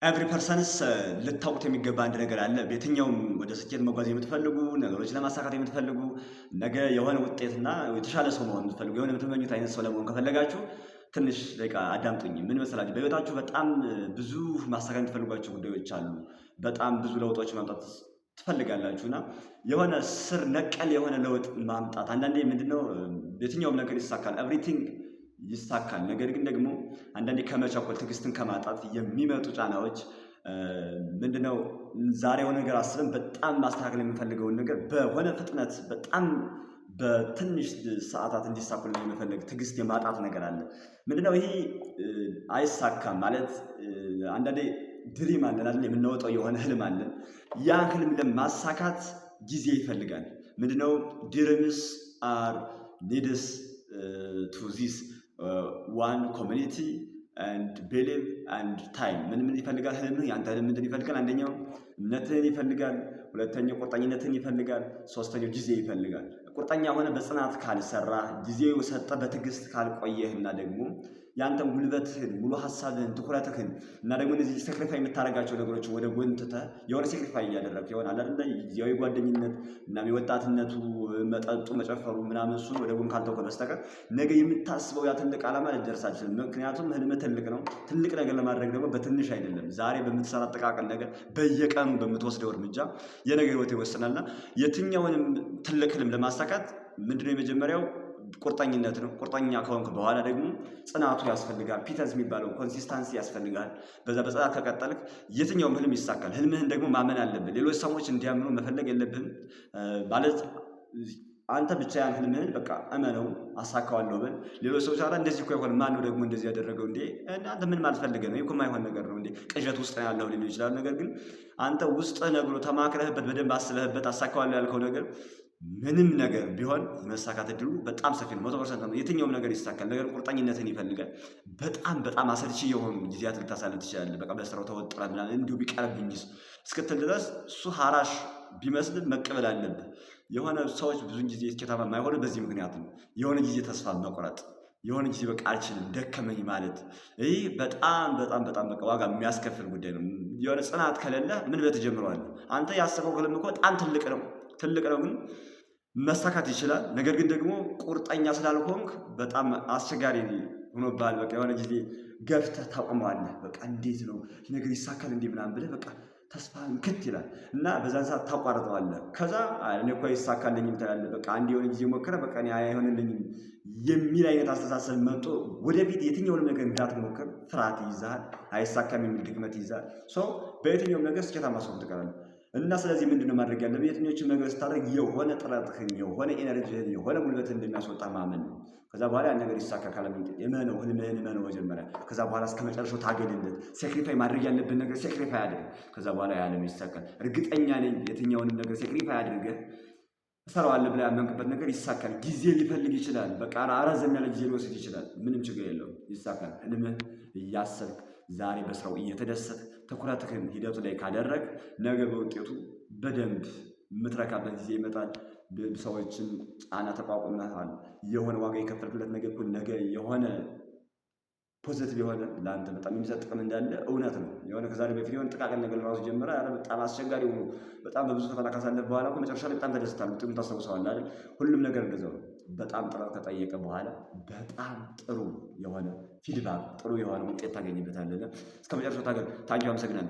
ኤቭሪ ፐርሰንስ ልታውቁት የሚገባ አንድ ነገር አለ። በየትኛውም ወደ ስኬት መጓዝ የምትፈልጉ ነገሮችን ለማሳካት የምትፈልጉ ነገ የሆነ ውጤትና የተሻለ ሰው መሆን የምትፈልጉ የሆነ የምትመኙት አይነት ሰው ለመሆን ከፈለጋችሁ ትንሽ ደቂቃ አዳምጡኝ። ምን መሰላችሁ? በህይወታችሁ በጣም ብዙ ማሳካት የምትፈልጓቸው ጉዳዮች አሉ። በጣም ብዙ ለውጦች ማምጣት ትፈልጋላችሁ እና የሆነ ስር ነቀል የሆነ ለውጥ ማምጣት አንዳንዴ ምንድነው የትኛውም ነገር ይሳካል። ኤቭሪቲንግ ይሳካል። ነገር ግን ደግሞ አንዳንዴ ከመቸኮል ትዕግስትን ከማጣት የሚመጡ ጫናዎች ምንድነው? ዛሬ የሆነ ነገር አስበን በጣም ማስተካከል የምንፈልገውን ነገር በሆነ ፍጥነት በጣም በትንሽ ሰዓታት እንዲሳኩልን የመፈለግ ትዕግስት የማጣት ነገር አለ። ምንድነው ይሄ? አይሳካም ማለት አንዳንዴ ድሪም አለን አይደል? የምናወጣው የሆነ ህልም አለን። ያ ህልም ለማሳካት ጊዜ ይፈልጋል። ምንድነው? ድሪምስ አር ኒድስ ቱ ዚስ ዋን ኮሚኒቲ ኤንድ ቢሊቭ ኤንድ ታይም። ምን ይፈልጋል? ህልምህ ያንተ ህልም ምንድን ይፈልጋል? አንደኛው እምነትህን ይፈልጋል። ሁለተኛው ቁርጠኝነትን ይፈልጋል። ሶስተኛው ጊዜ ይፈልጋል። ቁርጠኛ ሆነ በጽናት ካልሰራ ጊዜው ሰጠ በትዕግስት ካልቆየህና ደግሞ ያንተን ጉልበትህን ሙሉ ሀሳብህን ትኩረትህን እና ደግሞ እነዚህ ሰክሪፋይ የምታደርጋቸው ነገሮች ወደ ጎን ትተህ የሆነ ሰክሪፋይ እያደረግህ ይሆናል አይደለ? ጊዜያዊ ጓደኝነት እና የወጣትነቱ መጠጡ መጨፈሩ ምናምን እሱን ወደ ጎን ካልተውከ በስተቀር ነገ የምታስበው ያ ትልቅ ዓላማ ልትደርስ አትችልም። ምክንያቱም ህልምህ ትልቅ ነው። ትልቅ ነገር ለማድረግ ደግሞ በትንሽ አይደለም። ዛሬ በምትሰራ ጥቃቅን ነገር በየቀኑ በምትወስደው እርምጃ የነገ ህይወት ይወስናልና የትኛውንም ትልቅ ህልም ለማሳካት ምንድነው የመጀመሪያው? ቁርጠኝነት ነው። ቁርጠኛ ከሆንክ በኋላ ደግሞ ጽናቱ ያስፈልጋል። ፒተንስ የሚባለው ኮንሲስታንሲ ያስፈልጋል። በዛ በጽናት ከቀጠልክ የትኛውም ህልም ይሳካል። ህልምህን ደግሞ ማመን አለብን። ሌሎች ሰዎች እንዲያምኑ መፈለግ የለብህም። ማለት አንተ ብቻ ያን ህልምህን በቃ እመነው አሳካዋለሁ በል። ሌሎች ሰዎች አላ እንደዚህ እኮ አይሆንም፣ ማነው ደግሞ እንደዚህ ያደረገው እንዴ? አንተ ምን ማለት ፈልገህ ነው? ይሄ እኮ የማይሆን ነገር ነው እንዴ? ቅዠት ውስጥ ነው ያለው ሊሉ ይችላል። ነገር ግን አንተ ውስጥ ነግሮ ተማክረህበት በደንብ አስበህበት አሳካዋለሁ ያልከው ነገር ምንም ነገር ቢሆን የመሳካት እድሉ በጣም ሰፊ ነው። 100% ነው። የትኛውም ነገር ይሳካል። ነገር ቁርጠኝነትን ይፈልጋል። በጣም አሰልቺ የሆኑ ጊዜያት ልታሳልፍ ትችላለህ። በቃ በስራው ተወጥረህ ምናምን እንዲሁ ቢቀርብኝስ እስክትል ድረስ እሱ ሀራሽ ቢመስልም መቀበል አለብህ። የሆነ ሰዎች ብዙን ጊዜ ስኬታማ የማይሆኑ በዚህ ምክንያት ነው። የሆነ ጊዜ ተስፋ መቁረጥ፣ የሆነ ጊዜ በቃ አልችልም ደከመኝ ማለት፣ ይህ በጣም በቃ ዋጋ የሚያስከፍል ጉዳይ ነው። የሆነ ጽናት ከሌለ ምን ብለህ ትጀምረዋለህ? አንተ ያሰበው ህልም እኮ በጣም ትልቅ ነው ግን መሳካት ይችላል። ነገር ግን ደግሞ ቁርጠኛ ስላልሆንክ በጣም አስቸጋሪ ሆኖብሃል። በቃ የሆነ ጊዜ ገፍተህ ታቆመዋለህ። በቃ እንዴት ነው ነገር ይሳካል እንዴ ምናምን ብለህ በቃ ተስፋህን ክት ይላል እና በዛን ሰዓት ታቋርጠዋለህ። ከዛ እኔ እኮ ይሳካልኝም ትላለህ። በቃ አንድ የሆነ ጊዜ ሞክረህ በቃ እኔ አይሆንልኝም የሚል አይነት አስተሳሰብ መጥቶ ወደፊት የትኛውንም ነገር እንዳትሞክር ፍርሃት ይይዝሃል። አይሳካም የሚል ድክመት ይይዝሃል። ሶ በየትኛውም ነገር ስኬታማ ሳትሆን ትቀራለህ። እና ስለዚህ ምንድነው ማድረግ ያለብህ? የትኞቹም ነገር ስታደርግ የሆነ ጥረትህን የሆነ ኤነርጂህን የሆነ ጉልበትህን እንደሚያስወጣ ማመን ነው። ከዛ በኋላ ያን ነገር ይሳካል። እመነው፣ ህልምህን እመነው መጀመሪያ። ከዛ በኋላ እስከመጨረሻው ታገልለት። ሴክሪፋይ ማድረግ ያለብን ነገር ሴክሪፋይ አድርግ። ከዛ በኋላ ያለም ይሳካል። እርግጠኛ ነኝ የትኛውንም ነገር ሴክሪፋይ አድርገህ እሰራዋለሁ ብለህ ያመንክበት ነገር ይሳካል። ጊዜ ሊፈልግ ይችላል። በቃ ረዘም ያለ ጊዜ ሊወስድ ይችላል። ምንም ችግር የለውም፣ ይሳካል። ህልምህን እያሰብክ ዛሬ በስራው እየተደሰትክ ትኩረትህን ሂደቱ ላይ ካደረግ ነገ በውጤቱ በደንብ የምትረካበት ጊዜ ይመጣል። ሰዎችን ጫና ተቋቁመሃል። የሆነ ዋጋ የከፈልክለት ነገር እኮ ነገ የሆነ ፖዚቲቭ የሆነ ለአንተ በጣም የሚሰጥ ጥቅም እንዳለ እውነት ነው። የሆነ ከዛሬ በፊት የሆነ ጥቃቅን ነገር ራሱ ጀመረ በጣም አስቸጋሪ ሆኖ በጣም በብዙ ፈተና ካሳለፍ በኋላ እኮ መጨረሻ ላይ በጣም ተደስታለህ። ውጤቱን ታስታውሰዋለህ አይደል? ሁሉም ነገር እንደዛው ነው። በጣም ጥረት ከጠየቀ በኋላ በጣም ጥሩ የሆነ ፊድባክ፣ ጥሩ የሆነ ውጤት ታገኝበታለህ። እስከመጨረሻው ታገል። ታንኪው፣ አመሰግናለሁ።